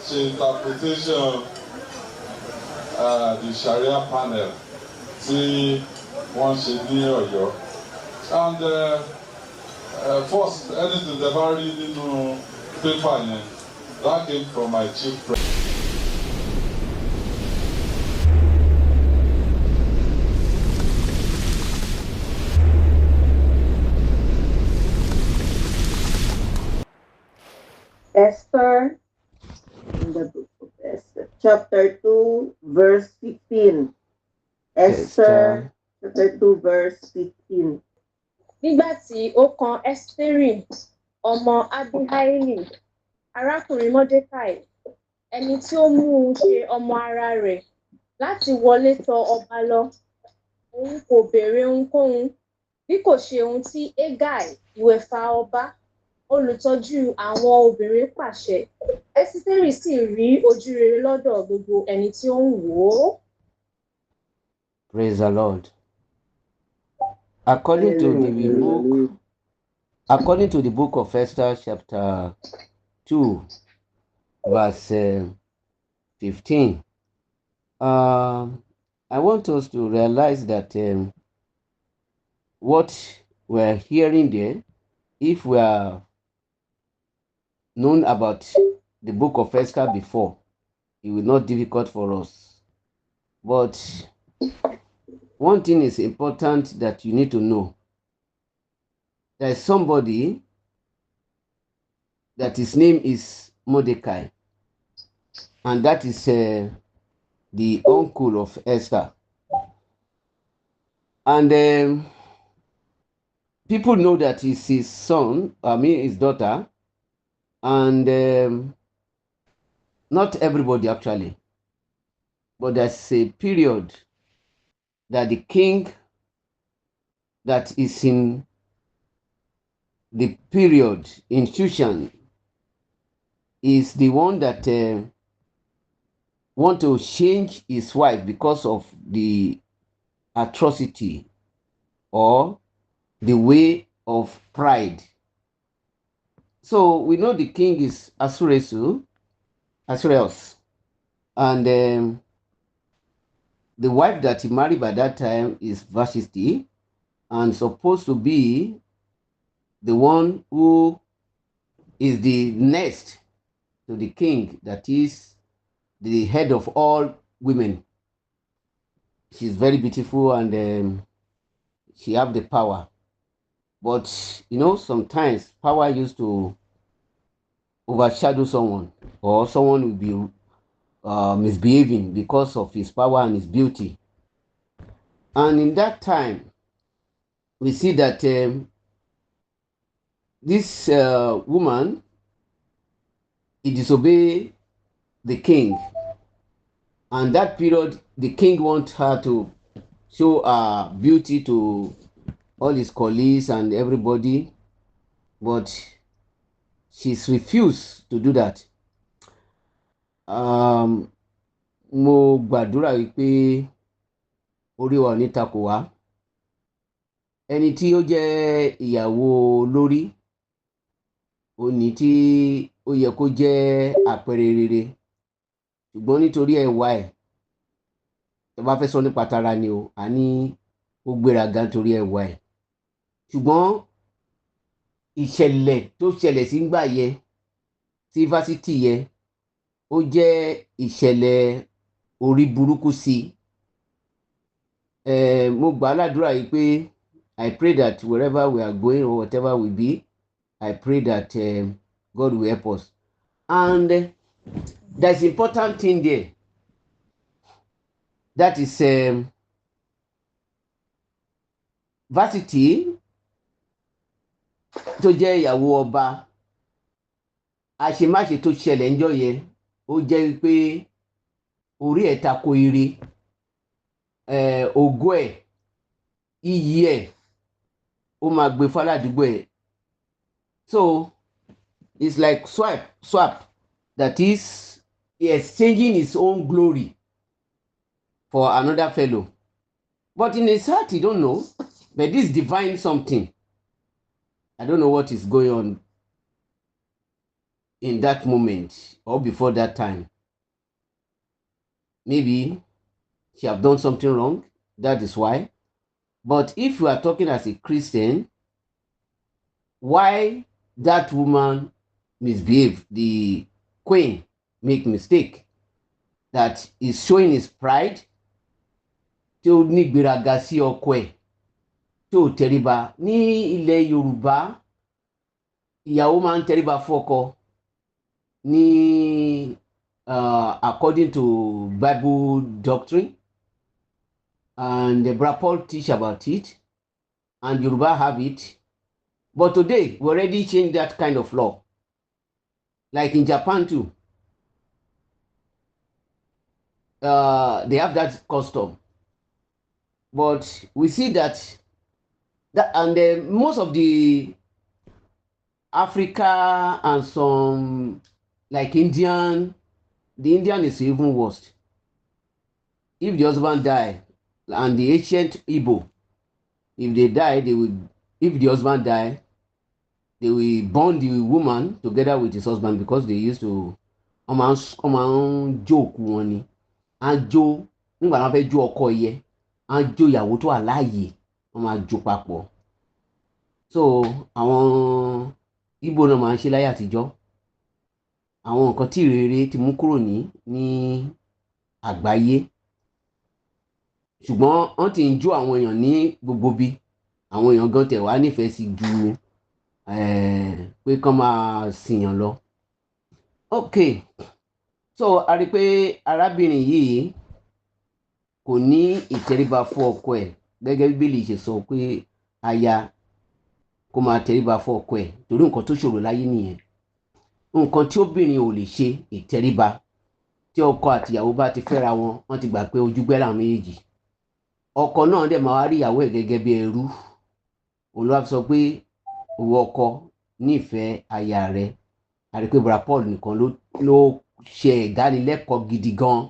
ṣe interpretation the Sharia panel tí wọ́n ṣe ní Ọ̀yọ́. And first, anything that I read nínú paper yẹn, that came from my chief friend. Esther, in the book of Esther, chapter 2, verse 15. Esther, chapter 2, verse 15. Nígbà tí ó kan Ẹ́sítérì, ọmọ Abihaili, arákùnrin Mọ́dékáì, ẹni tí ó mú un ṣe ọmọ ara rẹ̀ láti wọlé tọ̀ ọba lọ, òun kò béèrè ohunkóhun bí kò ṣe ohun tí Hegai, ìwẹ̀fà ọba, olùtọ́jú àwọn obìnrin pàṣẹ. Ẹ́sítérì sì rí ojú rere lọ́dọ̀ gbogbo ẹni tí ó ń wò ó. Praise the Lord. According to the book of Esther, chapter 2, verse 15, I want us to realize that what we're hearing there, if we are known about the book of Esther before, it will not be difficult for us. But one thing is important that you need to know. There is somebody that his name is Mordecai, and that is the uncle of Esther. And people know that it's his son, his daughter, and not everybody actually, but there's a period that the king that is in the period in Shushan is the one that want to change his wife because of the atrocity or the way of pride. So we know the king is Asureus, and the wife that he married by that time is Vashti, and supposed to be the one who is the next to the king, that is the head of all women. She's very beautiful, and she have the power. But sometimes power used to overshadow someone, or someone will be misbehaving because of his power and his beauty. And in that time, we see that this woman, he disobeyed the king, and that period the king wants her to show her beauty to all his colleagues and everybody, but she's refused to do that. Mo gbàdúrà wípé orí wa ò ní takò wá. Ẹni tí ó jẹ́ ìyàwó lórí, òní tí ó yẹ kó jẹ́ àpẹẹrẹ rere, ṣùgbọ́n nítorí ẹwà ẹ̀, ẹ bá fẹ́ sọ nípa tara ni o, àní ó gbéraga nítorí ẹwà ẹ̀. Ṣùgbọ́n ìṣẹ̀lẹ̀ tó ṣẹlẹ̀ sí ńgbà yẹ sí fásitì yẹ, ó jẹ́ ìṣẹ̀lẹ̀ orí burúkú sí. Mo gbà ládùúrà yìí pé I pray that wherever we are going or whatever we be, I pray that God will help us. And there's important thing there. That is Vashti tó jẹ́ ìyàwó ọba. Àṣemáṣe tó ṣẹlẹ̀ ńjọ́ yẹn, ó jẹ́ pé orí ẹ̀ tako ire, ògo ẹ̀, iyì ẹ̀, ó máa gbé fáládùúgbò ẹ̀. So it's like swap. That is, he exchanging his own glory for another fellow. But in his heart, he don't know. But this divine something, I don't know what is going on. in that moment or before that time. Maybe she have done something wrong. That is why. But if you are talking as a Christian, why that woman misbehave, the queen make mistake, that is showing his pride, tí ó ní gbéraga sí ọkọ ẹ̀, tí ó tẹríba. Ní ilẹ̀ Yorùbá, ìyàwó máa ń tẹríba fún ọkọ ní according to Bible doctrine, and the Brother Paul teach about it, and Yoruba have it. But today, we already changed that kind of law. Like in Japan too. They have that custom. But we see that and most of the Africa and some like the Indian is even worse. If the husband die, and the ancient Igbo, if they die, if the husband die, they will burn the woman together with his husband, because they used to come and joke wọn ni. And jó nígbà wọn fẹ́ jó ọkọ yẹ, and jó ìyàwó tó wà láàyè, wọn máa jó papọ̀. So àwọn Igbo náà máa ń ṣe láyé àtijọ́. Àwọn nǹkan tí ìrere ti mú kúrò ní àgbáyé. Ṣùgbọ́n wọ́n ti ń jó àwọn èèyàn ní gbogbo bí. Àwọn èèyàn gan tẹ̀ wá nífẹ̀ẹ́ sí ju pé kán máa sìyàn lọ. Okay, so a rí pé arábìnrin yìí kò ní ìtẹríba fún ọkọ ẹ̀, gẹ́gẹ́ bí Bíbélì ṣe sọ pé aya kó máa tẹríba fún ọkọ ẹ̀, torí nǹkan tó ṣòro láyé nìyẹn. Nǹkan tí obìnrin ò lè ṣe, ìtẹríba. Tí ọkọ àti ìyàwó bá ti fẹ́ra wọn, wọ́n ti gbà pé ojúgbẹ́ làwọn méjèèjì. Ọkọ náà dẹ̀ máa wá rí ìyàwó ẹ̀ gẹ́gẹ́ bí ẹrú. Òun ló wá sọ pé ìwọ ọkọ nífẹ̀ẹ́ aya rẹ. A rí pé Brother Paul nìkan ló ṣe ìdánilẹ́kọ̀ọ́ gidi gan.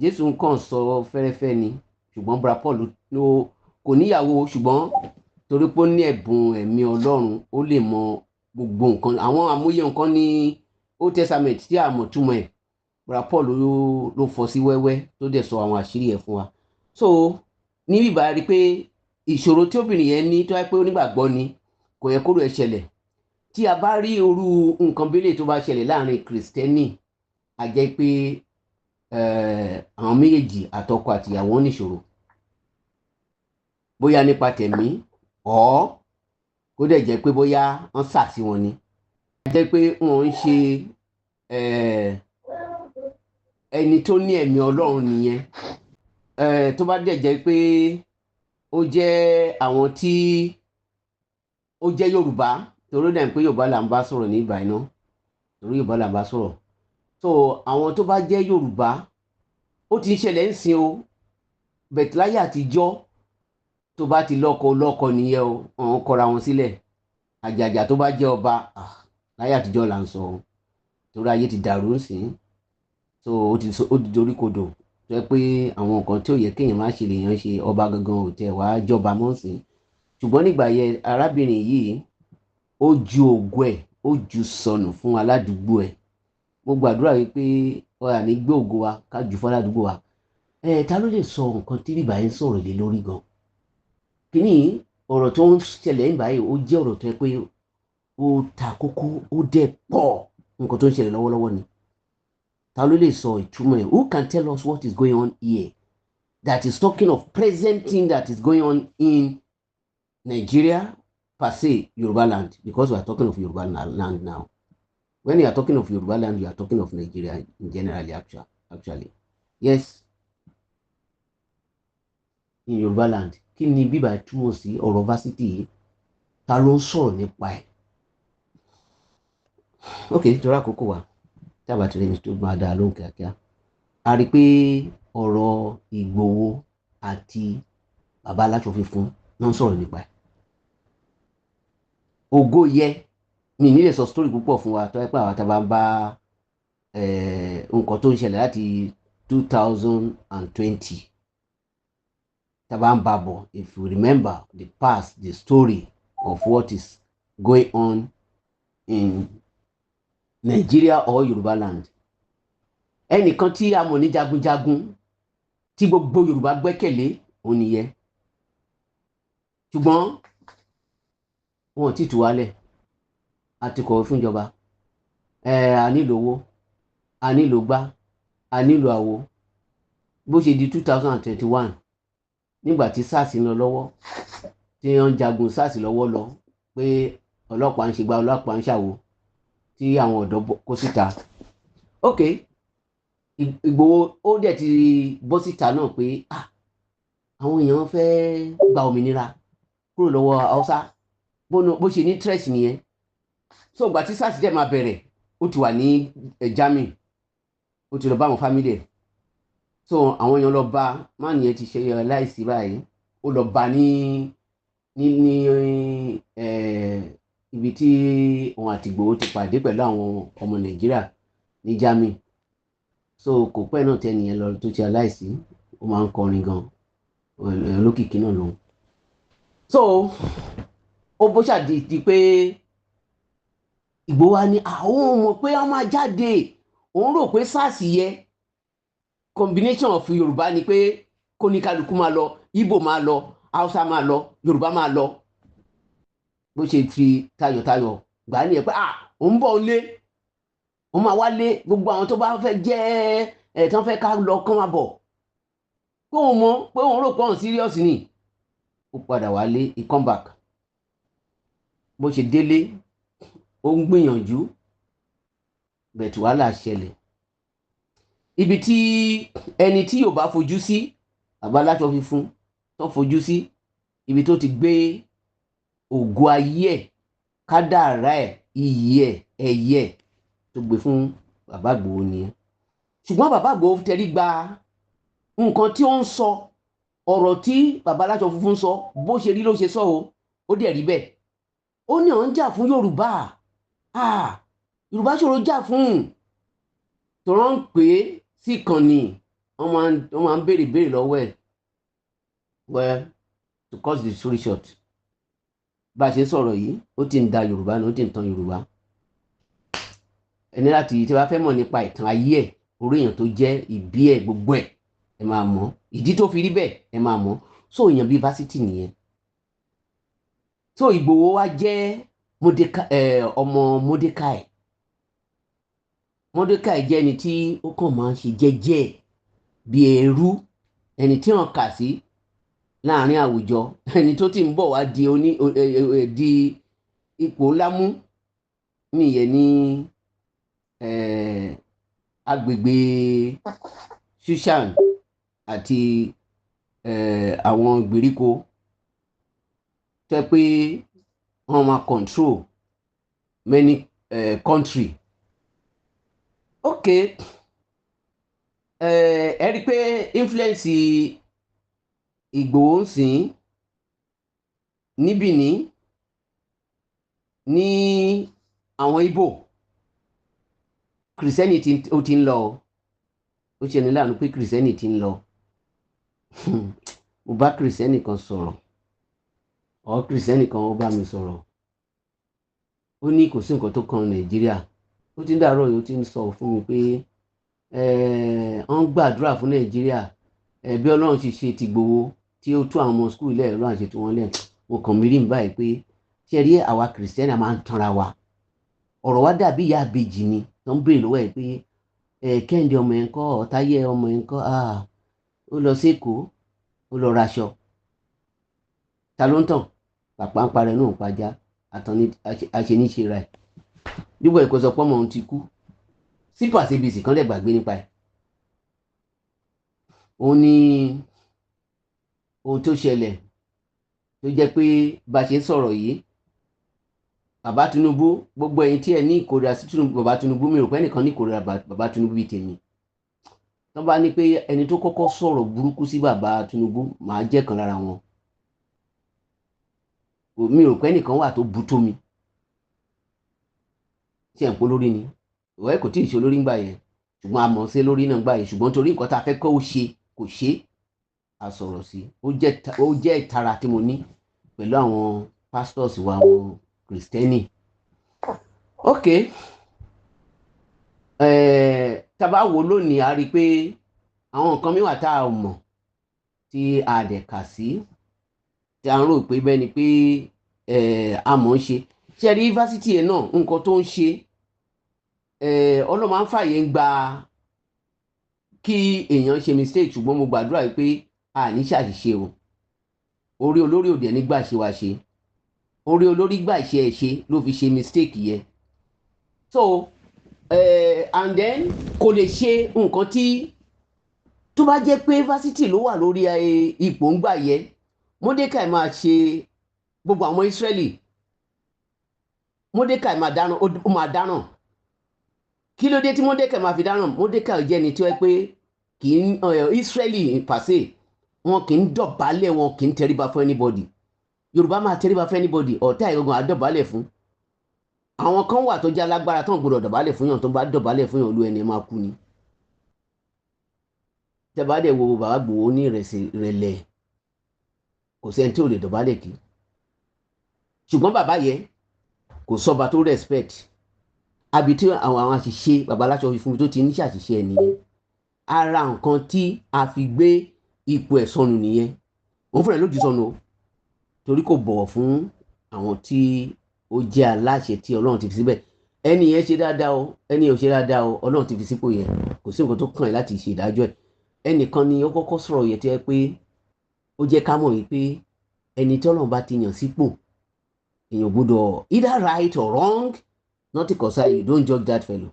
Jésù nǹkan sọ fẹ́rẹ́fẹ́ ni, ṣùgbọ́n Brother Paul kò níyàwó, ṣùgbọ́n torí pé ó ní ẹ̀bùn ẹ̀mí Ọlọ́run, ó lè mọ gbogbo nǹkan. Àwọn àmúyẹ nǹkan ní Old Testament tí a mọ̀ túmọ̀ ẹ̀, Brother Paul ló fọ́ sí wẹ́wẹ́, tó dẹ̀ sọ àwọn àṣírí ẹ̀ fún wa. So ní bíbá rí pé ìṣòro tí obìnrin yẹn ní, tó wáyé pé onígbàgbọ́ ni, kò yẹ kóró ẹ̀ ṣẹlẹ̀. Tí a bá rí irú nǹkan bílẹ̀ tó bá ṣẹlẹ̀ láàrin Kristẹni, a jẹ́ pé àwọn méjèèjì àtọkọ àtìyàwó níṣòro, bóyá nípa tẹ̀mí kó dẹ̀ jẹ́ pé bóyá wọ́n sà sí wọn ni. A jẹ́ pé wọ́n ń ṣe ẹni tó ní ẹ̀mí Ọlọ́run nìyẹn. Tó bá dẹ̀ jẹ́ pé ó jẹ́ àwọn tí ó jẹ́ Yorùbá, torí ó dẹ̀ pé Yorùbá là ń bá sọ̀rọ̀ ní ìgbà iná, torí Yorùbá là ń bá sọ̀rọ̀. So àwọn tó bá jẹ́ Yorùbá, ó ti ń ṣẹlẹ̀ ń sin o, bẹ̀t láyé àtijọ́, tó bá ti lọ́kọ nìyẹn o, àwọn kọra wọn sílẹ̀. Àjàjà tó bá jẹ́ ọba, láyé àtijọ́ là ń sọ o, torí ayé ti dàrú ńsìn. So ó ti dorí kodò, tó yẹ pé àwọn nǹkan tí ò yẹ kéèyàn má ṣe lèèyàn ṣe. Ọba gangan ò tẹ̀ wá jọba mọ́ ńsìn. Ṣùgbọ́n nígbà yẹn, arábìnrin yìí ó ju ògo ẹ̀, ó ju sọnù fún aládùúgbò ẹ̀. Mo gbàdúrà wípé ọ̀rà ní gbé ògo wa ká jù fún aládùúgbò wa. Ta ló lè sọ nǹkan tí bíbá yẹn sọ̀rọ̀ lé lórí gan? Kíní ọ̀rọ̀ tó ń ṣẹlẹ̀ nígbà yìí, ó jẹ́ ọ̀rọ̀ tó yẹ pé ó ta kókó, ó dẹ̀ pọ̀. Nǹkan tó ń ṣẹlẹ̀ lọ́wọ́lọ́wọ́ ni. Ta ló lè sọ ìtumọ̀ ẹ̀? Who can tell us what is going on here? That is talking of present thing that is going on in Nigeria, per se, Yoruba land, because we are talking of Yoruba land now. When you are talking of Yoruba land, you are talking of Nigeria in generally, actually. Yes. In Yoruba land. Kí ni bíbá túmọ̀ sí ọ̀rọ̀ varsity yìí? Ta ló ń sọ̀rọ̀ nípa ẹ̀? Okay, torí àkókò wa, tí a bá ti rí ní tó máa dá lóhùn kíákíá. A rí pé ọ̀rọ̀ Ìgbòho àti bàbá aláṣọ funfun ló ń sọ̀rọ̀ nípa ẹ̀. Ògo yẹ, mi ní lè sọ story púpọ̀ fún wa, tó yẹ pé àwọn tá a bá ń bá nǹkan tó ń ṣẹlẹ̀ láti 2020 tá a bá ń bá bọ̀. If you remember the past, the story of what is going on in Nigeria or Yorùbá land. Ẹnìkan tí a mọ̀ ní jagunjagun tí gbogbo Yorùbá gbẹ́kẹ̀lé òun nìyẹn. Ṣùgbọ́n wọn ti tú wálẹ̀ àti kọ̀wé fún ìjọba. A nílò owó, a nílò gbá, a nílò àwo. Bó ṣe di 2021 nígbà tí SARS ń lọ lọ́wọ́, tí wọ́n jagun SARS lọ́wọ́ lọ pé ọlọ́pàá ń ṣe gbá, ọlọ́pàá ń ṣàwo, tí àwọn ọ̀dọ́ kó síta. Ok, Ìgbòho ó dẹ̀ ti bọ́ síta náà pé àwọn èèyàn fẹ́ gba òmìnira kúrò lọ́wọ́ Haúsá bó ṣe ní interest nìyẹn. So ìgbà tí SARS dẹ̀ máa bẹ̀rẹ̀ ó ti wà ní Germany, ó ti lọ bá àwọn family ẹ̀. So àwọn èèyàn lọ bá máà nìyẹn ti ṣe láìsí báyìí, ó lọ bá ní ibi tí òun àti Ìgbòho ti pàdé pẹ̀lú àwọn ọmọ Nàìjíríà ní Germany. So kò pẹ́ náà tẹ́niyẹn lọ tó ṣe aláìsí, ó máa ń kọrin gan, olókìkí náà lòun. So ó bó ṣàdìdì pé Ìgbòho wa ní àwọn mọ̀ pé wọ́n máa jáde, òun rò pé SARS yẹ combination of Yorùbá ni pé kó ní kálukú máa lọ, Ìgbò máa lọ, Haúsá máa lọ, Yorùbá máa lọ. Bó ṣe fi tayọ̀tayọ̀ gbà ní ẹ̀ pé òun bọ̀ lé, òun máa wá lé gbogbo àwọn tó bá fẹ́ jẹ́ tán fẹ́ ká lọ kán máa bọ̀. Pé òun mọ̀ pé òun rò pé òun serious ni. Ó padà wá lé, he come back. Bó ṣe délé ó ń gbìyànjú bẹ̀tù wàhálà ṣẹlẹ̀. Ibi tí ẹni tí yóò bá fojú sí, àbáláṣọ fífún tó fojú sí, ibi tó ti gbé ògo ayé ẹ̀, kádàrá ẹ̀, iyì ẹ̀, ẹ̀yẹ ẹ̀ tó gbé fún bàbá Ìgbòho nìyẹn. Ṣùgbọ́n bàbá Ìgbòho tẹrí gba nǹkan tí ó ń sọ, ọ̀rọ̀ tí bàbá aláṣọ funfun sọ, bó ṣe rí ló ṣe sọ o, ó dẹ̀ rí bẹ́ẹ̀. Ó ní òun jà fún Yorùbá. Yorùbá ṣòro jà fún. Tọ́rọ̀ ń pè é sí ìkànnì, wọ́n máa ń béèrè lọ́wọ́ ẹ̀. Well, to cut the story short, bá a ṣe sọ̀rọ̀ yìí, ó ti ń da Yorùbá ní, ó ti ń tan Yorùbá. Ẹni láti tí wàá fẹ́ mọ̀ nípa ìtàn ayé ẹ̀, orí èèyàn tó jẹ́, ìbí ẹ̀, gbogbo ẹ̀, ẹ máa mọ̀. Ìdí tó fi rí bẹ́ẹ̀, ẹ máa mọ̀. So èèyàn bíi fásitì nìyẹn. So Ìgbòho wa jẹ́ ọmọ Mordecai. Mordecai jẹ́ ẹni tí ó kàn máa ń ṣe jẹ́jẹ́ bí ẹrú, ẹni tí wọ́n kà sí láàrin àwùjọ, ẹni tó ti ń bọ̀ wá di ipò ńlá mú nìyẹn ní agbègbè Shushan àti àwọn ìgbèríko tẹ́ pé wọ́n máa control many country. Ok, ẹ rí pé influence Ìgbòho ń sìn ní Benin, ní àwọn Ìgbò, Christianity ó ti ń lọ, ó ṣe ní láàánú pé Christianity ń lọ. Mo bá Christian kan sọ̀rọ̀, ọ̀ Christian kan ó bá mi sọ̀rọ̀, ó ní kò sí nǹkan tó kan Nàìjíríà. Ó ti ń dàárọ̀ yìí, ó ti ń sọ fún mi pé wọ́n gbàdúrà fún Nàìjíríà, bí Ọlọ́run ti ṣe ti Ìgbòho tí ó tú àwọn ọmọ skul ilẹ̀ Ọlọ́run àṣetú wọn lẹ̀. Mo kàn mí rí mi báyìí pé ṣe rí àwa Christian a máa ń tanra wa. Ọ̀rọ̀ wa dàbí ìyá àbèjì ni tó ń béèrè lọ́wọ́ ẹ̀ pé Kẹ́hìndé ọmọ ẹ̀ ń kọ́, Ọ̀táyé ọmọ ẹ̀ ń kọ́, ó lọ sí Èkó, ó lọ raṣọ. Ta ló ń tàn? Pàpà ń parẹ́ náà ń pajá, àtàn àṣeníṣe ra ẹ̀. Dípò ẹ̀kọ́ sọ pé ọmọ òun ti kú, sípò àṣebìsì kan lè gbàgbé nípa ẹ̀. Òun ni ohun tó ṣẹlẹ̀ tó jẹ́ pé bá a ṣe sọ̀rọ̀ yìí, bàbá Tinubu, gbogbo ẹ̀yin tí ẹ ní ìkórira sí bàbá Tinubu, mi rò pé ẹnìkan ní ìkórira bàbá Tinubu bíi tèmi. Wọ́n bá ní pé ẹni tó kọ́kọ́ sọ̀rọ̀ burúkú sí bàbá Tinubu máa jẹ́ kan lára wọn. Mi rò pé ẹnìkan wà tó bú tó mi. Tí ẹ̀ ń pọ́ lórí ni, ìwọ kò tí ì ṣe olórí ńgbà yẹn, ṣùgbọ́n a mọ̀ sí lórí náà ńgbà yẹn, ṣùgbọ́n torí nǹkan tá a fẹ́ kó ṣe kò ṣe, a sọ̀rọ̀ sí. Ó jẹ́ ìtara tí mo ní pẹ̀lú àwọn pastors wa, àwọn Kristẹni. Ok, tá bá wò lónìí a rí pé àwọn nǹkan mìíràn tá a mọ̀ tí a dẹ̀ kà sí tí a ń rò pé bẹ́ẹ̀ ni pé a mọ̀ ń ṣe ṣe rí yunifásitì yẹn náà nǹkan tó ń ṣe Ọlọ́run máa ń fààyè ń gba kí èèyàn ṣe mistake ṣùgbọ́n mo gbàdúrà pé a ní ṣàṣìṣe o orí olórí òde nígbà ṣe wá ṣe orí olórí gbà ṣe ẹ̀ ṣe ló fi ṣe mistake yẹn so and then kò lè ṣe nǹkan tí tó bá jẹ́ pé fásitì ló wà lórí ipò ń gbà yẹ Mọ́dékàì máa ṣe gbogbo àwọn Ísírẹ́lì Mọ́dékàì máa dáná ó máa dáná kí ló dé tí Mọ́dékàì máa fi dáná Mọ́dékàì jẹ́ ni tí ó yẹ pé kì í Ísírẹ́lì pàṣẹ wọn kì í dọ̀bálẹ̀ wọn kì í tẹríba fún anybody Yorùbá máa tẹríba fún anybody ọ̀tá ìgangan àdọ̀bálẹ̀ fún àwọn kan wà tó jẹ́ alágbára tó ń gbọdọ̀ dọ̀bálẹ̀ fún yàn tó bá dọ̀bálẹ̀ fún yàn olú ẹni máa kú ni tẹ́bá dẹ̀ wo bàbá Ìgbòho ní ìrẹ̀lẹ̀ kò sẹ́ni tí ò lè dọ̀bálẹ̀ kí ṣùgbọ́n bàbá yẹn kò sọba tó respect àbí tí àwọn àṣìṣe bàbá aláṣọ fífún tó ti ní ṣàṣìṣe ẹ̀ nìyẹn ara nǹkan tí a fi gbé ipò ẹ̀ sọnù nìyẹn òun fúnra ẹ̀ lójú sọnù o torí kò bọ̀wọ̀ fún àwọn tí ó jẹ́ aláṣẹ tí Ọlọ́run ti fi síbẹ̀ ẹni yẹn ṣe dáadáa o ẹni yẹn ò ṣe dáadáa o Ọlọ́run ti fi sípò yẹn kò sí nǹkan tó kàn ẹ́ láti ṣe ìdájọ́ ẹ̀ ẹnìkan ni ó kọ́kọ́ sọ̀rọ̀ yẹn tí ẹ pé ó jẹ́ ká mọ̀ wípé ẹni tí Ọlọ́run bá ti yàn sípò èèyàn gbọ́dọ̀ either right or wrong nothing concern you don't judge that fellow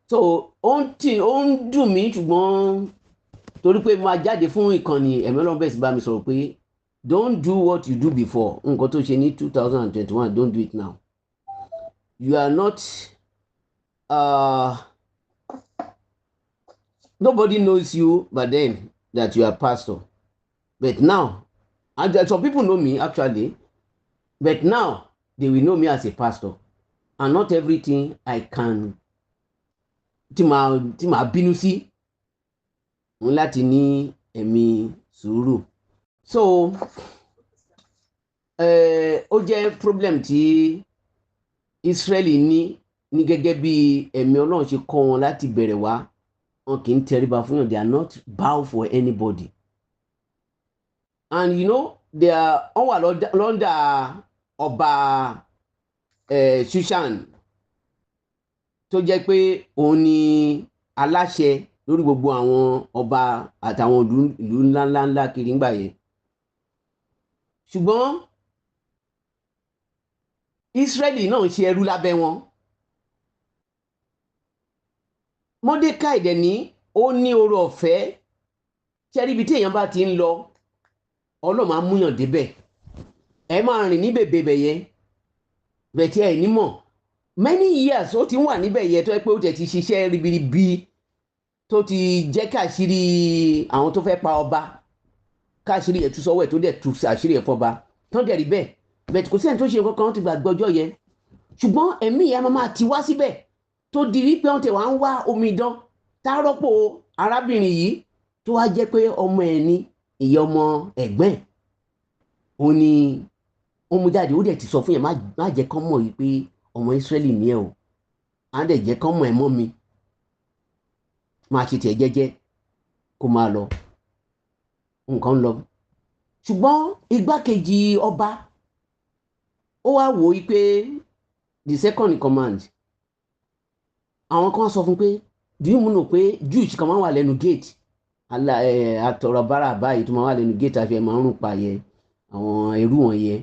so ó ń dùn mí ṣùgbọ́n torí pé máa jáde fún ìkànnì ẹ̀mí Ọlọ́run bẹ́ẹ̀ sì bá mi sọ̀rọ̀ pé don't do what you do before nǹkan tó ṣe ní 2021 don't do it now you are not nobody knows you but then that you are pastor but now and some people know me actually but now they will know me as a pastor and not everything I can tí màá bínú sí n láti ní ẹ̀mí sùúrù so ó jẹ́ problem tí Israeli ní gẹ́gẹ́ bí ẹ̀mí Ọlọ́run ṣe kọ́ wọn láti bẹ̀rẹ̀ wá wọn kì í tẹríba fún yàn they are not bow for anybody and you know they are wọ́n wà lọ́ndà ọba Shushan tó jẹ́ pé òun ni aláṣẹ lórí gbogbo àwọn ọba àtàwọn ìlú ńláńlá kiri ńgbà yẹn ṣùgbọ́n Ísírẹ́lì náà ń ṣe ẹrú lábẹ́ wọn Mọ́dékàì dẹ̀ ní ó ní oore ọ̀fẹ́ ṣẹ́rí ibi tí èèyàn bá ti ń lọ Ọlọ́run máa múyàn débẹ̀ ẹ máa rìn ní bèbè yẹn bẹ̀tẹ̀ ẹ̀ nímọ̀ many years ó ti wà níbẹ̀ yẹn tó yẹ pé ó tẹ̀ ti ṣiṣẹ́ ribiribi tó ti jẹ́ káàṣírí àwọn tó fẹ́ pa ọba káàṣírí ẹ̀ tú sọ́wọ́ ẹ̀ tó dẹ̀ tú àṣírí ẹ̀ fọba tán dẹ̀ rí bẹ́ẹ̀ bẹ̀tẹ̀ kò sí ẹni tó ṣe nǹkan kan ti gbàgbé ọjọ́ yẹn ṣùgbọ́n ẹ̀mí ìyá máa ti wá síbẹ̀ tó di wípé wọ́n tẹ̀ wá ń wá omidan tá a rọ́pò arábìnrin yìí tó wá jẹ́ pé ọmọ ẹ̀ ní ìyá ọmọ ẹ̀gbọ́n ẹ̀ òun ni ó mú jáde ó dẹ̀ ti sọ fún yẹn má jẹ́ kán mọ̀ yìí pé ọmọ Ísírẹ́lì ni ẹ o á dẹ̀ jẹ́ kán mọ̀ ẹ mọ́ mi máa ṣe tiẹ̀ jẹ́jẹ́ kó máa lọ nǹkan lọ ṣùgbọ́n igbákejì ọba ó wá wò ó pé the second in command àwọn kan sọ fún pé do you know pé Jews kan máa wà lẹ́nu gate àtọ̀rọ̀ bára báyìí tó máa wà lẹ́nu gate àfi ẹ̀ máa ń rún pa yẹ àwọn ẹrú wọn yẹ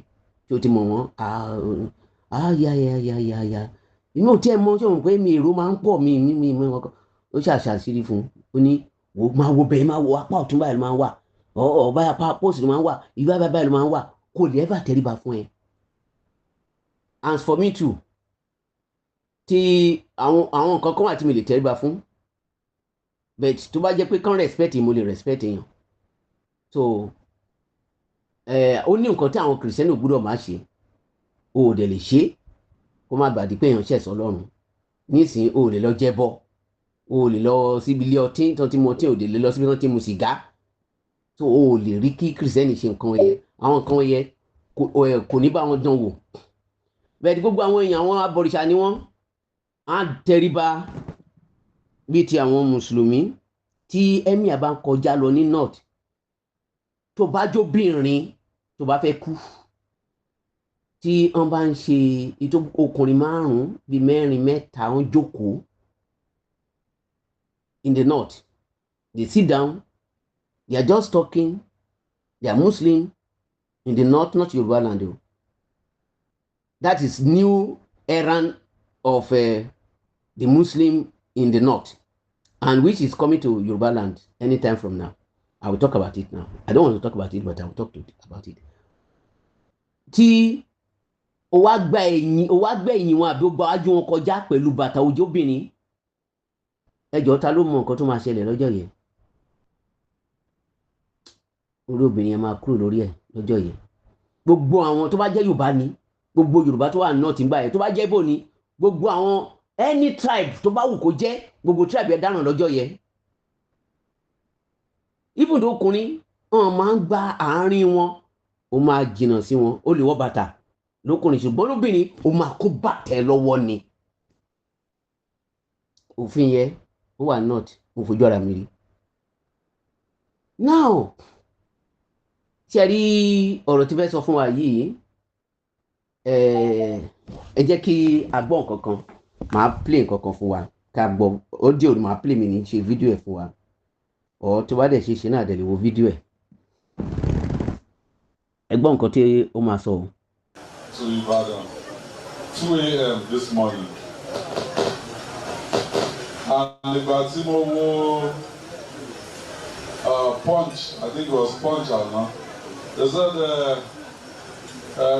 tí ó ti mọ̀ wọ́n ya inú tí ẹ mọ̀ ṣé wọn pé mi èrò máa ń pọ̀ mi ọkọ̀ ó ṣàṣàṣírí fún un ó ní máa wo bẹ́ẹ̀ máa wo apá ọ̀tún báyìí ló máa ń wà báyìí apá pósì ló máa ń wà ìgbà báyìí ló máa ń wà kò lè ẹ́fà tẹríba fún ẹ and for me too tí àwọn nǹkan kan wà tí mi lè tẹríba fún but tó bá jẹ́ pé kán respect mo lè respect èèyàn so ó ní nǹkan tí àwọn kìrìsìtẹ́nì gbọ́dọ̀ máa ṣe o ò dẹ̀ lè ṣe kó má gbàdí pé èèyàn ṣẹ̀sọ́ Ọlọ́run nísìnyí o ò lè lọ jẹ́bọ o ò lè lọ síbi ilé ọtí tó ti mu ọtí o ò lè lọ síbi tó ti mu sìgá so o ò lè rí kí kìrìsìtẹ́nì ṣe nǹkan yẹ àwọn nǹkan yẹ kò ní bá wọn dán wò bẹ́ẹ̀ gbogbo àwọn èèyàn àwọn abọ̀rìṣà ni wọ́n á tẹríba bí ti àwọn mùsùlùmí tí emir bá ń kọjá lọ ní north tó bá jóbìnrin tó bá fẹ́ kú tí wọ́n bá ń ṣe ètò ọkùnrin márùn-ún bíi mẹ́rin mẹ́ta wọ́n jókòó in the north they sit down they are just talking they are Muslim in the north, not Yoruba land o. That is new errand of the Muslim in the north, and which is coming to Yoruba land anytime from now. I will talk about it now. I don't want to talk about it, but I will talk about it. Tí o wá gba ẹ̀yìn wọn àbí o gba wájú wọn kọjá pẹ̀lú bàtà ojóbìnrin, ẹjọ́ ta ló mọ nǹkan tó máa ṣẹlẹ̀ lọ́jọ́ yẹn? Orí obìnrin yẹn máa kúrò lórí ẹ̀ lọ́jọ́ yẹn. Gbogbo àwọn tó bá jẹ́ Yorùbá ni, gbogbo Yorùbá tó wà north ń gbà yẹn, tó bá jẹ́ Ìgbò ni, gbogbo àwọn any tribe tó bá wù kó jẹ́, gbogbo tribe yẹn dáràn lọ́jọ́ yẹn. Even though ọkùnrin wọn máa ń gba àárín wọn, ó máa jìnnà sí wọn, ó lè wọ bàtà lókùnrin, ṣùgbọ́n lóbìnrin ó máa kó bàtà lọ́wọ́ ni. Òfin yẹn ó wà north, mo fojú ara mi rí. Now ṣe rí ọ̀rọ̀ tí fẹ́ sọ fún wa yìí, ẹ jẹ́ kí a gbọ́ nǹkan kan, màá play nǹkan kan fún wa ká gbọ́ audio ni màá play, mi ní ṣe fídíò ẹ̀ fún wa ọ̀ tó bá dẹ̀ ṣe náà dẹ̀ lè wo fídíò ẹ̀. Ẹ gbọ́ nǹkan tí ó máa sọ. To Ibadan, 2 a.m. this morning, and ìgbà tí mo wo Punch, I think it was Punch àná. They said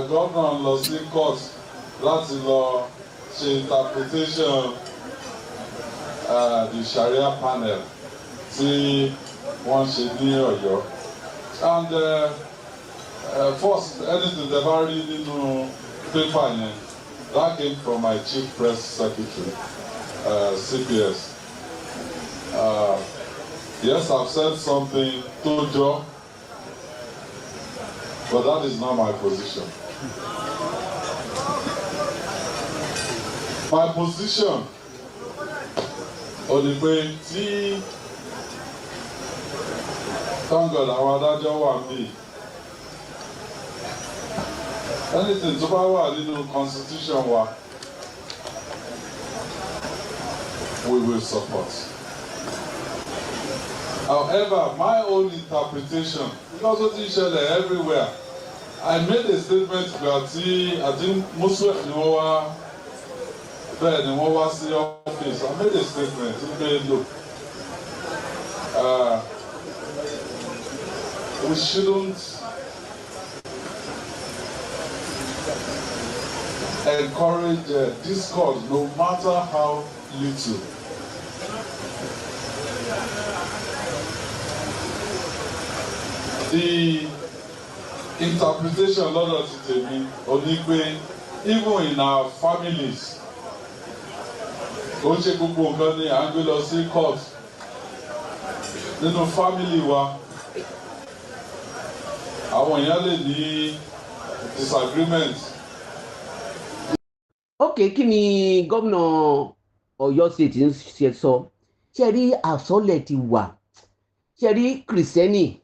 governor lọ sí court láti lọ ṣe interpretation the Sharia panel tí wọ́n ṣe ní Ọ̀yọ́. And first, anything they bá rí nínú paper yẹn, that came from my chief press secretary, CPS. Yes, I've said something to Joe, but that is not my position. My position only pé tí thank God àwọn adájọ́ wà níbí. Anything tó bá wà nínú constitution wa, we will support. However, my own interpretation, because what is everywhere, I made a statement that I think Muslim ni wọ́n wá bẹ́ẹ̀ ni wọ́n wá sí office. I made a statement. Look, we shouldn't encourage discord, no matter how little. The interpretation lọ́dọ̀ ti tèmi ò ní pé even in our families, ó ṣe gbogbo nǹkan ni à ń gbé lọ sí court. Nínú family wa, àwọn èèyàn lè ní disagreement. Ok, kí ni gómìnà Ọ̀yọ́ state ń ṣe sọ? Ṣé rí àsọlẹ̀ ti wà? Ṣé rí kìrìsìtẹ́nì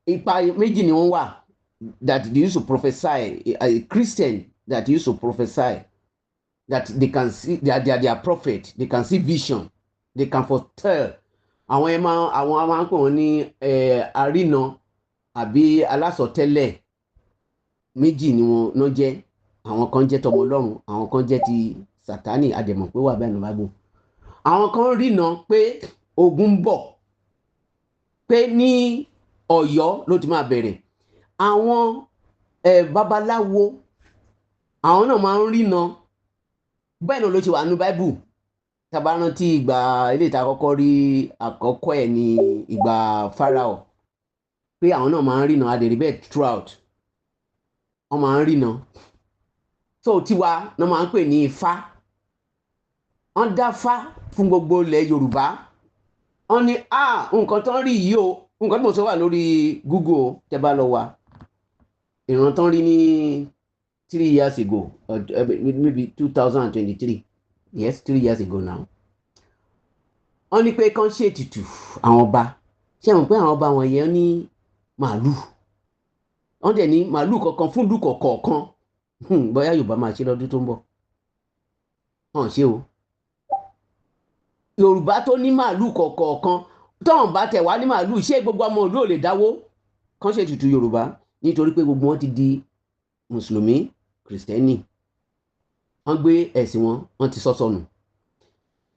ipa méjì ni wọ́n wà, that they used to prophesy, a Christian that used to prophesy that they can see, they are prophet, they can see vision, they can foretell. Àwọn máa ń pè wọ́n ní àrínà àbí alásọtẹ́lẹ̀. Méjì ni wọ́n jẹ́. Àwọn kan jẹ́ tọmọ Ọlọ́run, àwọn kan jẹ́ ti Sátánì, àdèmọ̀ pé wà bẹ́ẹ̀ ní Bible. Àwọn kan rínà pé ogun ń bọ̀, pé ní Ọ̀yọ́ ló ti máa bẹ̀rẹ̀. Àwọn babaláwo, àwọn náà máa ń rínà. Bẹ́ẹ̀ náà ló ti wà ní Bible. Tá bá rántí ìgbà ilé ìta àkọ́kọ́ rí àkọ́kọ́ ẹ̀ ní ìgbà Pharaoh, pé àwọn náà máa ń rínà, adèrè bẹ́ẹ̀ throughout. Wọ́n máa ń rínà. So tiwa náà máa ń pè ní Ifá. Wọ́n dá Fá fún gbogbo ilẹ̀ Yorùbá. Wọ́n ní nǹkan tó ń rí yìí o, nǹkan tí mo sọ wà lórí Google tẹ́ bá lọ wá. Ìran tó ń rí ní 3 years ago, maybe 2023. Yes, 3 years ago now. wọ́n ní pé kán ṣètùtù àwọn ọba ṣé mọ̀ pé àwọn ọba wọn yẹn ní màálù wọ́n dẹ̀ ní màálù kọ̀ọ̀kan fún ìlú kọ̀ọ̀kan bóyá Yorùbá máa ṣe lọ́dún tó ń bọ̀ hàn ṣé o Yorùbá tó ní màálù kọ̀ọ̀kan tọ́hún bá tẹ̀ wá ní màálù ṣé gbogbo ọmọ ìlú ò lè dáwó kán ṣètùtù Yorùbá nítorí pé gbogbo wọn ti di mùsùlùmí kìrìsìtẹ́nì wọ́n gbé ẹ̀sìn wọn wọ́n ti sọ sọnù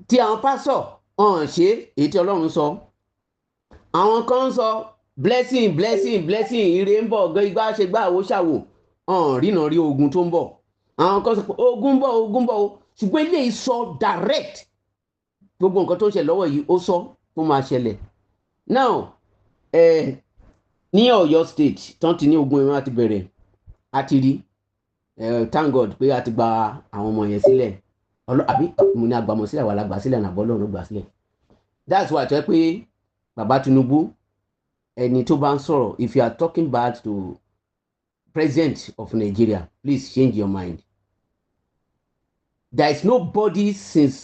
tí àwọn pásọ̀ hàn ṣe èyí tí Ọlọ́run sọ àwọn kan ń sọ blessing blessing blessing ire ń bọ̀ igbá ṣe gbá àwo ṣàwò hàn ríran rí ogun tó ń bọ̀ àwọn kan sọ pé ogun bọ̀ o ṣùgbọ́n eléyìí sọ direct gbogbo nǹkan tó ń ṣẹlẹ̀ lọ́wọ́ yìí ó sọ tó máa ṣẹlẹ̀ now ní Ọ̀yọ́ state tán ti ní ogun ìran àti bẹ̀rẹ̀ àti rí thank God pé a ti gba àwọn ọmọ yẹn sílẹ̀ àbí mo ní agbàmọ̀ sílẹ̀ wà lágbà sílẹ̀ nàbọ́ lọ́run gbà sílẹ̀ that's why tó yẹ pé bàbá Tinubu ẹni tó bá ń sọ̀rọ̀ if you are talking bad to president of Nigeria please change your mind there is nobody since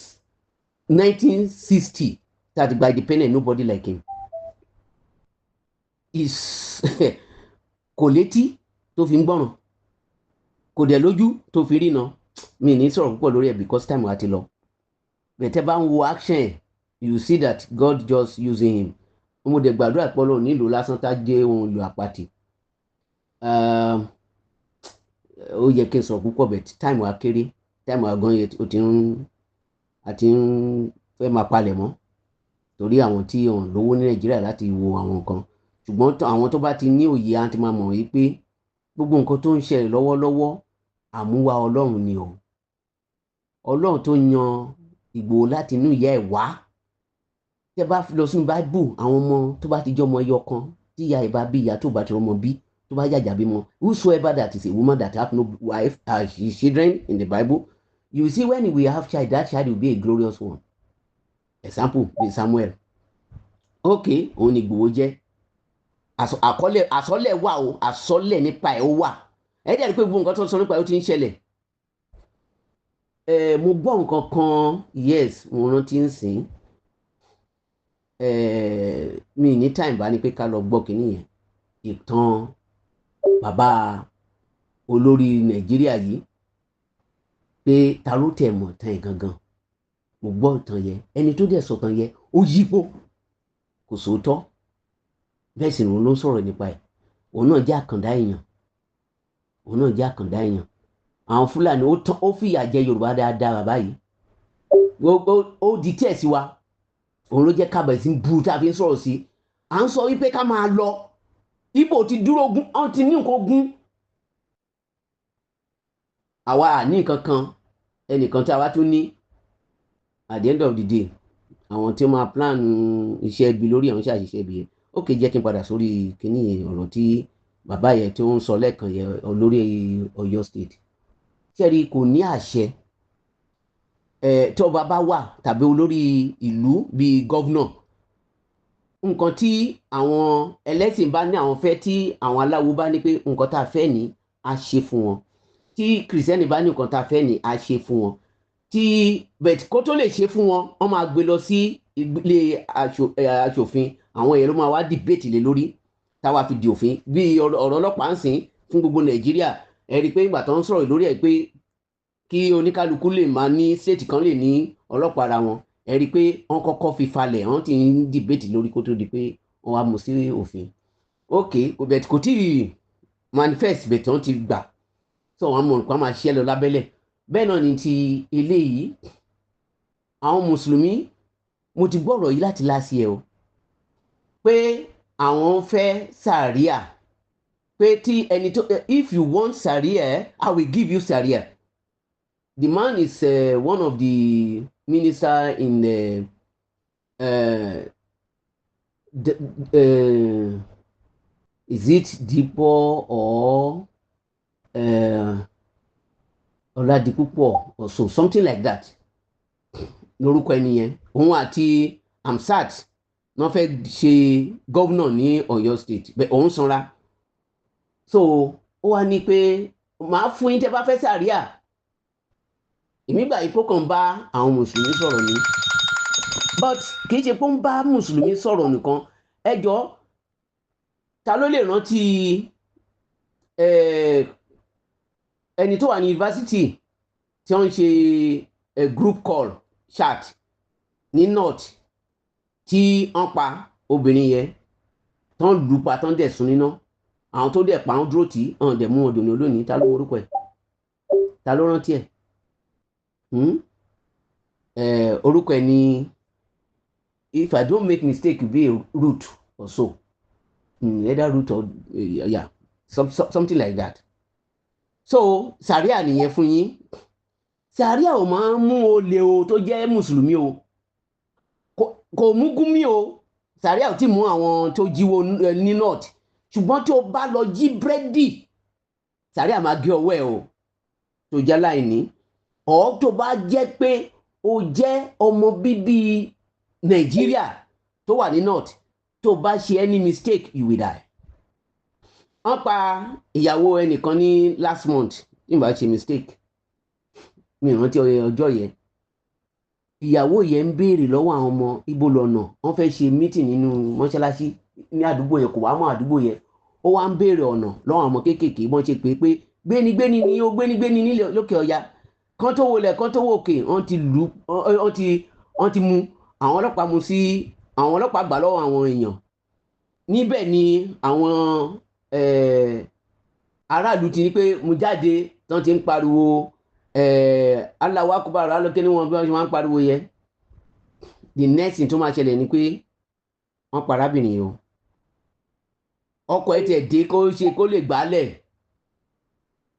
1960 that by independent nobody like him is kò létí tó fi ń gbọ́ràn kò dẹ̀ lójú tó fi rína mi ní sọ̀rọ̀ púpọ̀ lórí ẹ̀ because time wa ti lọ bẹ̀tẹ̀ bá ń wo action you see that God just using him mo dẹ̀ gbàdúrà pọ́lọ́ nílò lásán tá jẹ́ ohun ìlú àpàtì ó yẹ kí n sọ̀rọ̀ púpọ̀ bẹ̀ time wa kéré time wa gan yẹ ó ti ń fẹ́ máa palẹ̀ mọ́ torí àwọn tí wọ́n lówó ní Nàìjíríà láti wo àwọn nǹkan ṣùgbọ́n àwọn tó bá ti ní òye á ti máa mọ̀ wípé gbogbo nǹkan tó ń ṣẹlẹ̀ lọ́wọ́lọ́wọ́ àmúwá Ọlọ́run ni o Ọlọ́run tó yan Ìgbòho láti inú ìyá ẹ̀ wá tẹ́ bá lọ sínú Bible àwọn ọmọ tó bá ti jẹ́ ọmọ ẹyọ kan tí ìyá ẹ̀ bá bí ìyá tó bá ti ọmọ bí tó bá jàjà bímọ whosoever that is a woman that have no wife children in the Bible you see when we have child that child will be a glorious one example be Samuel okay òun ni Ìgbòho jẹ́ àsọlẹ̀ wà o àsọlẹ̀ nípa ẹ̀ ó wà ẹ̀ dẹ̀ rí pé gbogbo nǹkan tó ń sọ nípa ẹ̀ ó ti ń ṣẹlẹ̀ mo gbọ́ nǹkan kan yes mo rántí ń sìn mi ní time bá ní pé ká lọ gbọ́ kínní yẹn ìtàn bàbá olórí Nàìjíríà yìí pé ta ló tẹ̀ mọ̀ tán ẹ̀ gangan mo gbọ́ ìtàn yẹn ẹni tó dẹ̀ sọ tán yẹn ó yípo kò sóòótọ́ bẹ́ẹ̀ sì ni òun ló ń sọ̀rọ̀ nípa ẹ̀ òun náà jẹ́ àkàndá èèyàn àwọn Fúlàní ó fìyà jẹ Yorùbá dáadáa bàbá yìí ó di tí ẹ̀ sí wa òun ló jẹ́ kábẹ̀ sí burú tá a fi ń sọ̀rọ̀ sí à ń sọ wípé ká máa lọ Ìgbò ti dúró ogun ọ̀n ti ní nǹkan ogun àwa àní nǹkan kan ẹnìkan tí a wá tún ní at the end of the day àwọn tí ó máa plan iṣẹ́ ibi lórí àwọn iṣẹ́ àṣìṣe ibi yẹn ó kè jẹ́ kí n padà sórí kíní ọ̀rọ̀ tí bàbá yẹn tí ó ń sọ lẹ́ẹ̀kan yẹn olórí Ọ̀yọ́ state ṣẹ́rí kò ní àṣẹ tí ọba bá wà tàbí olórí ìlú bíi gọ́vnọ̀ nǹkan tí àwọn ẹlẹ́sìn bá ní àwọn fẹ́ tí àwọn aláwo bá ní pé nǹkan tá a fẹ́ ní á ṣe fún wọn tí kìrìsìtẹ́nì bá ní nǹkan tá a fẹ́ ní á ṣe fún wọn tí bẹ̀t kó tó lè ṣe fún wọn wọ́n máa gbé lọ sí ilé aṣòfin àwọn èèyàn ló máa wá dìbéètì lé lórí táwa fi di òfin bí ọ̀rọ̀ ọlọ́pàá ń sìn fún gbogbo Nàìjíríà ẹ rí i pé ìgbà tó ń sọ̀rọ̀ lórí ẹ̀ pé kí oníkálukú lè máa ní stéètì kan lè ní ọlọ́pàá ara wọn ẹ rí i pé wọ́n kọ́kọ́ fi falẹ̀ wọ́n ti ń dìbéètì lórí kó tó di pé wọ́n wá mú sí òfin ok kò tí ì manifest bẹ̀ tí wọ́n ti gbà tó àwọn ọmọ nǹkan máa ṣiṣẹ́ lọ lábẹ́lẹ̀ bẹ́ẹ̀ náà ni ti eléyìí àwọn mùsùlùmí mo ti gbọ́ ọ̀rọ̀ yìí láti láti ẹ̀ o pé àwọn fẹ́ Sharia pé tí ẹni tó if you want Sharia I will give you Sharia the man is one of the minister in is it Dipo or Oladipupo or so something like that lórúkọ ẹni yẹn òun àti Amsat wọ́n fẹ́ ṣe gọ́vnọ̀ ní Ọ̀yọ́ state bẹ́ẹ̀ òun sanra so ó wá ní pé màá fún yín tẹ́ bá fẹ́ Sharia èmi gbà ipò kan bá àwọn mùsùlùmí sọ̀rọ̀ ní but kì í ṣe pé ó ń bá mùsùlùmí sọ̀rọ̀ nìkan. Ẹ jọ̀ọ́, ta ló lè rántí ẹni tó wà ní yunifásitì tí wọ́n ń ṣe group call chat ní north tí wọ́n pa obìnrin yẹn tán lù pa tán dẹ̀ sun níná, àwọn tó dẹ̀ pa wọ́n dúró tì í hàn dẹ̀ mú wọn dòní olónìí. Ta ló orúkọ ẹ̀? Ta ló rántí ẹ̀? Orúkọ ẹ̀ ni, if I don't make mistake, be Root or so, either Root or yeah, something like that. So Sharia nìyẹn fún yín. Sharia ò máa ń mú olè o tó jẹ́ mùsùlùmí o, kò mú Gumi o. Sharia ò tí mú àwọn tó jíwó ní north, ṣùgbọ́n tí o bá lọ jí búrẹ́dì Sharia máa gé ọwọ́ ẹ̀ o tó jẹ́ láìní. Ọ̀ tó bá jẹ́ pé o jẹ́ ọmọ bíbí Nàìjíríà tó wà ní north, tó bá ṣe any mistake you will die. Wọ́n pa ìyàwó ẹnìkan ní last month, nígbà ṣe mistake, mi rántí ọjọ́ yẹn. Ìyàwó yẹn ń béèrè lọ́wọ́ àwọn ọmọ ibo lọ́nà, wọ́n fẹ́ ṣe meeting nínú mọ́ṣáláṣí ní àdúgbò yẹn, kò wá mọ́ àdúgbò yẹn. Ó wá ń béèrè ọ̀nà lọ́wọ́ àwọn ọmọ kéékèèké, wọ́n ṣe pé gbénigbéni ni ó gbénigbéni nílẹ̀ lókè ọya, kán tó wọlé kán tó wòkè, wọ́n ti mú àwọn ọlọ́pàá mú sí, àwọn ọlọ́pàá gbà lọ́wọ́ àwọn èèyàn. Níbẹ̀ ni àwọn aráàlú ti ní pé mo jáde, tán ti ń pariwo Allahu Akbar alókè ní wọn bí wọ́n ṣe máa ń pariwo yẹn. The next thing tó máa ṣẹlẹ̀ ni pé wọ́n pa arábìnrin o. Ọkọ ẹ̀ tẹ̀ dé kó lè gbálẹ̀,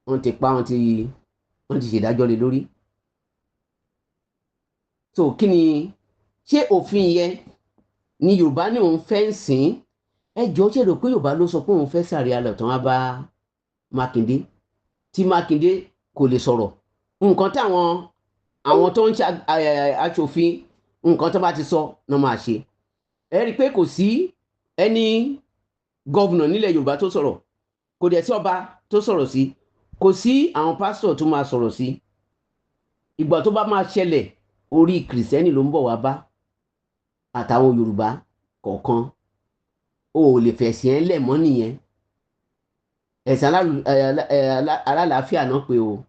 wọ́n ti pa, wọ́n ti ṣèdájọ́ lé lórí. So kí ni ṣé òfin yẹn ni Yorùbá ní òun fẹ́ ń sìn? Ẹ jọ̀ọ́, ṣe rò pé Yorùbá ló sọ pé òun fẹ́ Sharia lọ tán wá bá Makinde, tí Makinde kò lè sọ̀rọ̀. Nǹkan táwọn tó ń ṣe aṣòfin, nǹkan tó bá ti sọ náà máa ṣe. Ẹ rí i pé kò sí ẹni gọ́vùnà nílẹ̀ Yorùbá tó sọ̀rọ̀, kò dẹ̀ sí ọba tó sọ̀rọ̀ sí, kò sí àwọn pásítọ̀ tó máa sọ̀rọ̀ sí. Ìgbà tó bá máa ṣẹlẹ̀, orí kìrìsìtẹ́nì ló ń bọ̀ wá bá, àtàwọn Yorùbá kọ̀ọ̀kan. O ò lè fẹ̀sìn ẹ̀ lẹ̀ mọ́ nìyẹn. Ẹ̀sìn alálàáfíà náà pé o,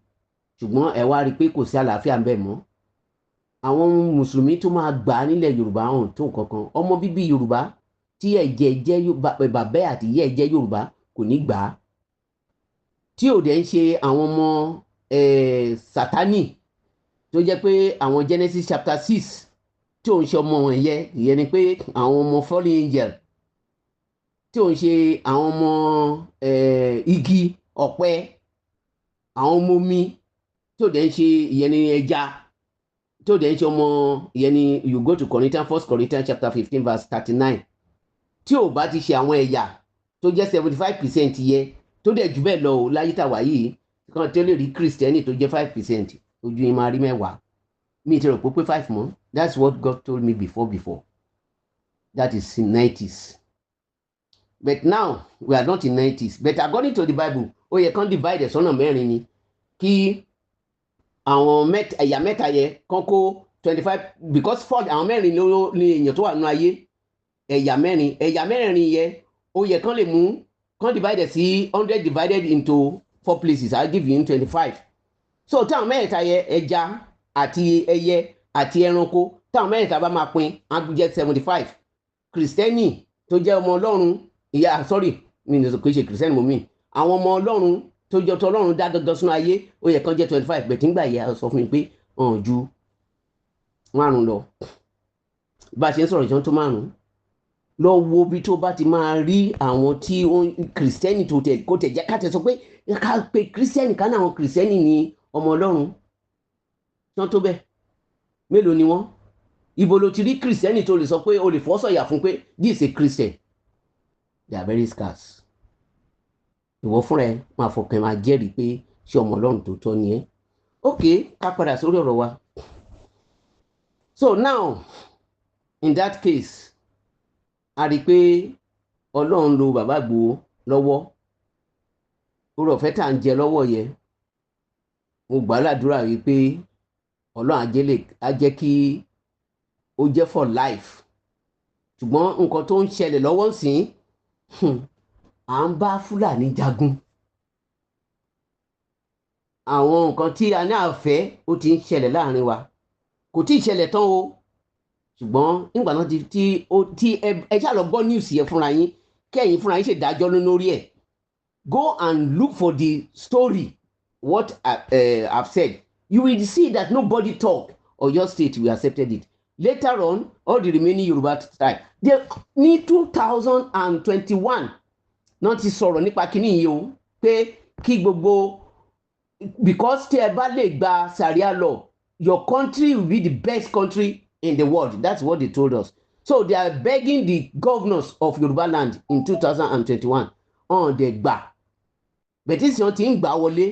ṣùgbọ́n ẹ wá rí i pé kò sí àlàáfíà ń bẹ̀ mọ́. Àwọn mùsùlùmí tó máa gbà nílẹ̀ Yorùbá hàn tó nǹkankan. Ọmọ bíbí Yorùbá tí ẹ̀jẹ̀ jẹ́ bàbá àti ìyá ẹ̀ jẹ́ Yorùbá kò ní gbà á. Tí ò dẹ̀ ń ṣe àwọn ọmọ Sátánì tó jẹ́ pé àwọn Genesis chapter 6 tí ò ń ṣe ọmọ ìyẹn ni pé àwọn ọmọ fallen angel, tí ò ń ṣe àwọn ọmọ igi ọ̀pẹ, àwọn ọmọ omi, tí ò dẹ̀ ń ṣe ìyẹn ni ẹja, tí ò dẹ̀ ń ṣe ọmọ ìyẹn ni you go to Corinthians, 1 Corinthians chapter 15 verse 39. Tí ò bá ti ṣe àwọn ẹ̀yà tó jẹ́ 75% yẹ, tó dẹ̀ jù bẹ́ẹ̀ lọ o láyé tàwa yìí, kan tó lè rí Kristẹni tó jẹ́ 5%, ojú yín máa rí mẹ́wàá. Mi ti rò pé 5 mọ́. That's what God told me before. That is in 90s. But now we are not in 90s. But according to the Bible, ó yẹ kán divide sọ́nà mẹ́rin ni, kí àwọn ẹ̀yà mẹ́ta yẹ kán kó 25, because for àwọn mẹ́rin ló ní èèyàn tó wà nínú ayé. Ẹ̀yà mẹ́rin yẹ ó yẹ kán lè mú, kán divide sí 100 divided into 4 places. I'll give you 25. So táwọn mẹ́ta yẹ, ẹja àti ẹyẹ àti ẹranko, táwọn mẹ́ta bá máa pín, á jẹ́ 75. Kristẹni tó jẹ́ ọmọ Ọlọ́run, mi ní kò ṣe Kristẹni mọ́ mi, àwọn ọmọ Ọlọ́run tó jẹ́ tó Ọlọ́run dá gangan sínú ayé, ó yẹ kán jẹ́ 25. Bẹ̀tí ńgbà yẹ sọ fún mi pé ọ̀n ju 5 lọ. Bá a ṣe ń sọ̀rọ̀ ìjọ tó 5. Lọ wo bí tó bá ti máa rí àwọn tí Kristẹni tó tẹ̀ kó tẹ̀ jẹ́ ká tẹ̀ sọ pé ká pe Kristẹni ká ní àwọn Kristẹni ní ọmọ Ọlọ́run. Tán tó bẹ́ẹ̀, mélòó ni wọ́n? Ibo ló ti rí Kristẹni tó lè sọ pé o lè fọ́ sọ̀yà fún pé this is a Christian? They are very scarce. Ìwọ fúnra ẹ máa fọkàn máa jẹ́rìí pé ṣé ọmọ Ọlọ́run tó tọ́ ni ẹ́. Okay, ká padà sórí ọ̀rọ̀ wa. So now, in that case, a rí pé Ọlọ́run lo bàbá Ìgbòho lọ́wọ́. Oore ọ̀fẹ́ tá à ń jẹ lọ́wọ́ yẹn, mo gbà ládùúrà wípé Ọlọ́run á jẹ́ kí ó jẹ́ for life ṣùgbọ́n nǹkan tó ń ṣẹlẹ̀ lọ́wọ́ sí à ń bá Fúlàní jagun àwọn nǹkan tí a ní àfẹ́ ó ti ń ṣẹlẹ̀ láàrin wa kò tí ì ṣẹlẹ̀ tán o ṣùgbọ́n nígbà náà tí ẹ ṣáà lọ gbọ́ news yẹn fúnra yín kẹ́yìn fúnra yín ṣèdájọ́ lórí ẹ̀ go and look for the story what I've said you will see that nobody talk Oyo State we accepted it later on all the remaining Yoruba tribe ní 2021 náà ti sọ̀rọ̀ nípa kíní yìí o pé kí gbogbo because tí ẹ bá lè gba Sharia law your country will be the best country in the world that's what they told us so they are begging the governors of Yoruba land in 2021 on the gbà bẹ̀tí sì wọ́n ti ń gbà wọlé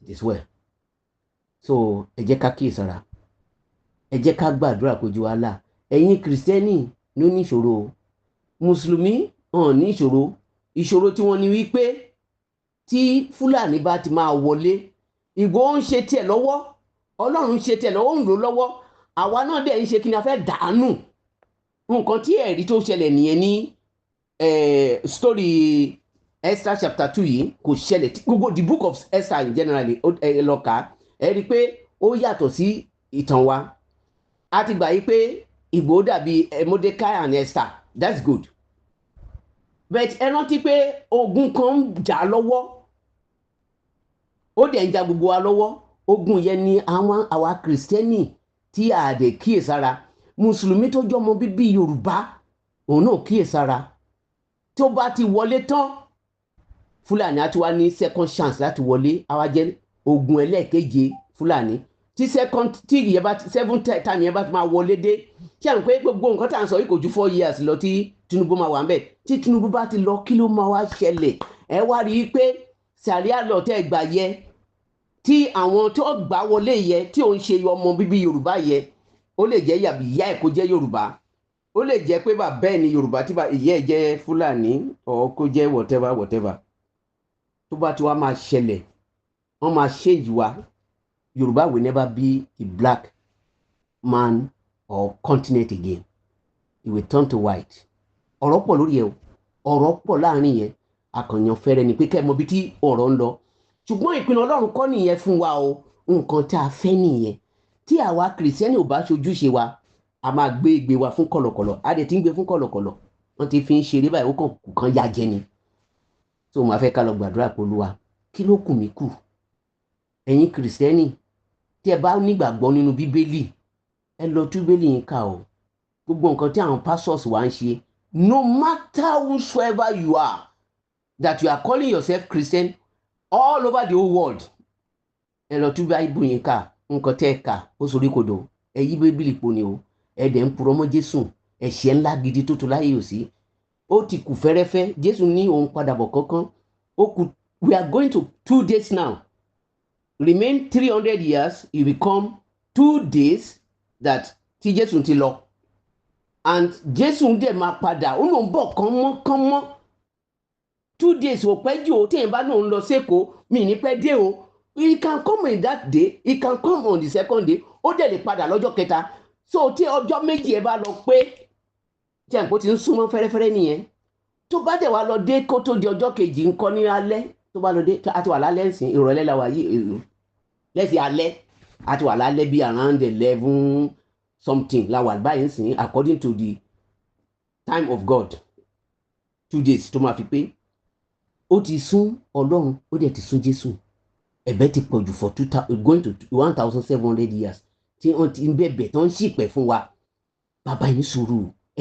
this way so ẹ jẹ́ ká kíyèsára ẹ jẹ́ ká gbàdúrà kojú wàhálà ẹ̀yin kìrìsìtẹ́nì ló ní ìṣòro mùsùlùmí hàn ní ìṣòro tí wọ́n ní wípé tí Fúlàní bá ti máa wọlé Ìgbòho ń ṣe tiẹ̀ lọ́wọ́ Ọlọ́run ń ṣe tiẹ̀ lọ́wọ́ ń lò lọ́wọ́ àwa náà dẹ̀ ń ṣe kí ni a fẹ́ dànù nǹkan tí ẹ̀rí tó ṣẹlẹ̀ nìyẹn ní story Esther chapter 2 yìí kò ṣẹlẹ̀ gbogbo the book of Esther in generally lọ́ka ẹ rí i pé ó yàtọ̀ sí ìtàn wa a ti gbà yí pé Ìgbòho dàbí Mordecai and Esther that's good but ẹ rántí pé ogun kan ń jà lọ́wọ́ ó dẹ̀ ń jà gbogbo wa lọ́wọ́ ogun yẹn ni àwa kìrìsìtẹ́nì tí a dẹ̀ kíyèsára mùsùlùmí tó jọmọ bíbí Yorùbá òun náà kíyèsára tó bá ti wọlé tán Fúlàní á ti wá ní second chance láti wọlé àwa jẹ́ ogun ẹlẹ́ẹ̀keje Fúlàní tí seven time yẹn bá ti máa wọlé dé ṣé àwọn pé gbogbo nǹkan tá à ń sọ yìí kò ju 4 years lọ tí Tinubu máa wà ń bẹ̀ tí Tinubu bá ti lọ kí ló máa wá ṣẹlẹ̀ ẹ wá rí i pé Sharia law tẹ́ gbà yẹ tí àwọn tó gbà wọlé yẹ tí ò ń ṣe ọmọ bíbí Yorùbá yẹ ó lè jẹ́ ìyá ẹ̀ kó jẹ́ Yorùbá ó lè jẹ́ pé bàbá ẹ̀ ní Yorùbá tí ìyá ẹ̀ jẹ́ Fúlàní or kó jẹ́ whatever tó bá ti wá máa ṣẹlẹ̀ wọ́n máa change wa Yorùbá will never be a black man or continent again it will turn to white ọ̀rọ̀ pọ̀ lórí ẹ̀ ọ̀rọ̀ pọ̀ láàrin yẹn akànyàn fẹ́rẹ́ ni pé kẹ́ mọ̀ bí tí ọ̀rọ̀ ń lọ ṣùgbọ́n ìpinnu Ọlọ́run kọ́ nìyẹn fún wa o nǹkan tá a fẹ́ nìyẹn tí àwa kìrìsìtẹ́nì ò bá ṣojúṣe wa a máa gbé ìgbé wa fún kọ̀lọ̀kọ̀lọ̀ a dẹ̀ ti ń gbé fún kọ̀lọ̀kọ̀lọ̀ wọ́n ti fi ń ṣeré báyìí ó kàn kù kan ya jẹ ni tó máa fẹ́ ká lọ gbàdúrà pé Olúwa kí ló kù mí kù ẹ̀yin kìrìsìtẹ́nì tí ẹ bá nígbàgbọ́ nínú Bíbélì ẹ lọ tú Bíbélì yín kà o gbogbo nǹkan tí àwọn pastors wa ń ṣe no matter whosoever you are that you are calling yourself Christian all over the whole world ẹ lọ tú Bíbélì yín kà nǹkan tẹ́ ẹ kà ó sorí kodò ẹ yí Bíbélì po ni o ẹ dẹ̀ ń purọ́ mọ́ Jésù ẹ̀ṣẹ̀ ńlá gidi tó tó láyé ò sí ó ti kù fẹ́rẹ́fẹ́ Jésù ní òun padà bọ̀ kankan ó kù we are going to 2 days now remain 300 years it become 2 days that tí Jésù ti lọ and Jésù dẹ̀ máa padà ó lóun bọ̀ kán mọ́ 2 days ò pẹ́ jù ó téèyàn bá lóun lọ sẹ́kọ̀ọ́ mi ní pẹ́ dé o he can come in that day he can come on the second day ó dẹ̀ lè padà lọ́jọ́ kẹta so tí ọjọ́ méjì ẹ bá lọ pé tí àpò ti ń súnmọ́ fẹ́rẹ́fẹ́rẹ́ nìyẹn tó bá dẹ̀ wá lọ dé kó tó di ọjọ́ kejì ńkọ́ ní alẹ́ tó bá lọ dé àti wà lálẹ́ ńsìn ìrọ̀lẹ́ la wà yìí lẹ́sìn alẹ́ àti wà lálẹ́ bí around 11 something la wà báyìí ńsìn according to the time of God 2 days tó máa fi pé ó ti sún Ọlọ́run ó dẹ̀ ti sún Jésù ẹ̀bẹ̀ ti pọ̀jù for going to 1700 years tí wọ́n ti ń bẹ̀bẹ̀ tó ń ṣìpẹ̀ fún wa bàbá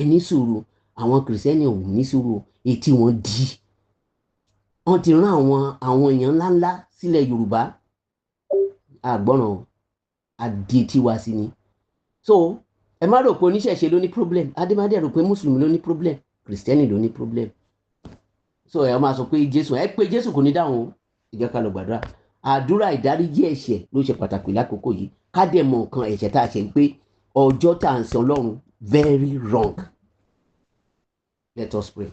ẹni sùúrù àwọn kìrìsìtẹ́nì ò ní sùúrù etí wọn di wọ́n ti rán àwọn èèyàn ńláńlá sílẹ̀ Yorùbá àgbọ̀ràn àdì tí wá sí ni so ẹ má rò pé oníṣẹ̀ṣe ló ní problem adémádé rò pé mùsùlùmí ló ní problem kìrìsìtẹ́nì ló ní problem so ẹ máa sọ pé Jésù kò ní dáhùn ìjẹ́ ká lọ gbàdúrà àdúrà ìdáríjì ẹ̀ṣẹ̀ ló ṣe pàtàkì lákòókò yìí ká dẹ̀ mọ̀ nǹkan ẹ̀ṣẹ̀ tá a ṣe pé ọjọ́ tá à ń sin Ọlọ́run very wrong. Let us pray.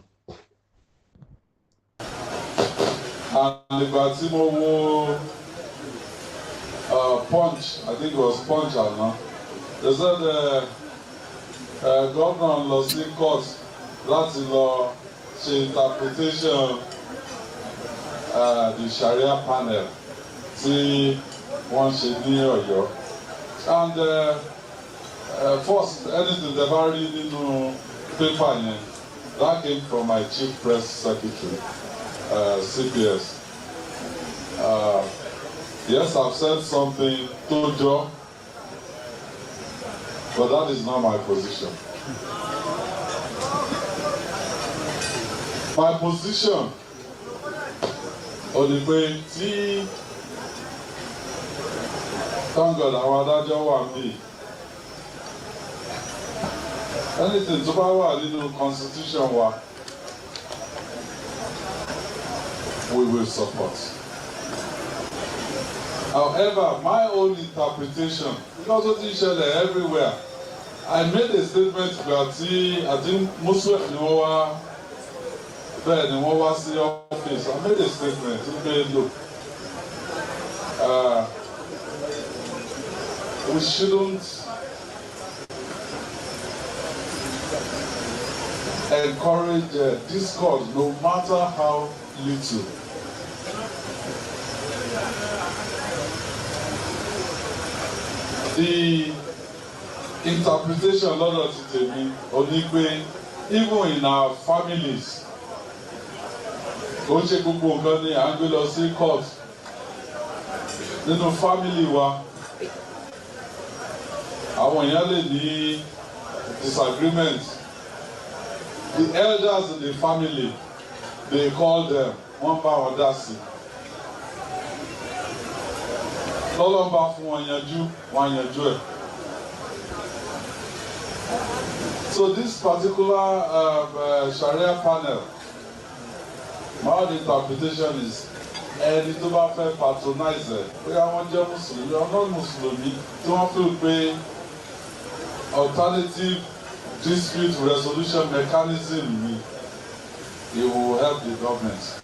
Ìgbà tí mo wo Punch, I think it was Punch àná. They said governor lọ sí court láti lọ ṣe interpretation the Sharia panel tí wọ́n ṣe ní Ọ̀yọ́. And first, anything they've already nínú paper yẹn, that came from my chief press secretary, CPS. Yes, I've said something to Joe, but that is not my position. My position only pé tí thank God àwọn adájọ́ wà níbí. Anything tó bá wà nínú constitution wa, we will support. However, my own interpretation, because ó ti ṣẹlẹ̀ everywhere, I made a statement gba tí I think Muslim ni wọ́n wá bẹ́ẹ̀ ni wọ́n wá sí office. I made a statement pé look, we shouldn't encourage discourse, no matter how little. The interpretation lọ́dọ̀ ti tèmi ò ní pé even in our families, kò ń ṣe gbogbo nǹkan ni à ń gbé lọ sí court. Nínú family wa, àwọn èèyàn lè ní disagreement. The elders in the family, they call them one by one dasi. Lọ́lọ́ bá fún wọn yanjú, wọn yanjú ẹ̀. So this particular Sharia panel, my interpretation is ẹni tó bá fẹ́ patronize ẹ̀, bóyá wọ́n jẹ́ Mùsùlùmí, ọ̀nà Mùsùlùmí tí wọ́n feel pé alternative dispute resolution mechanism, it will help the government.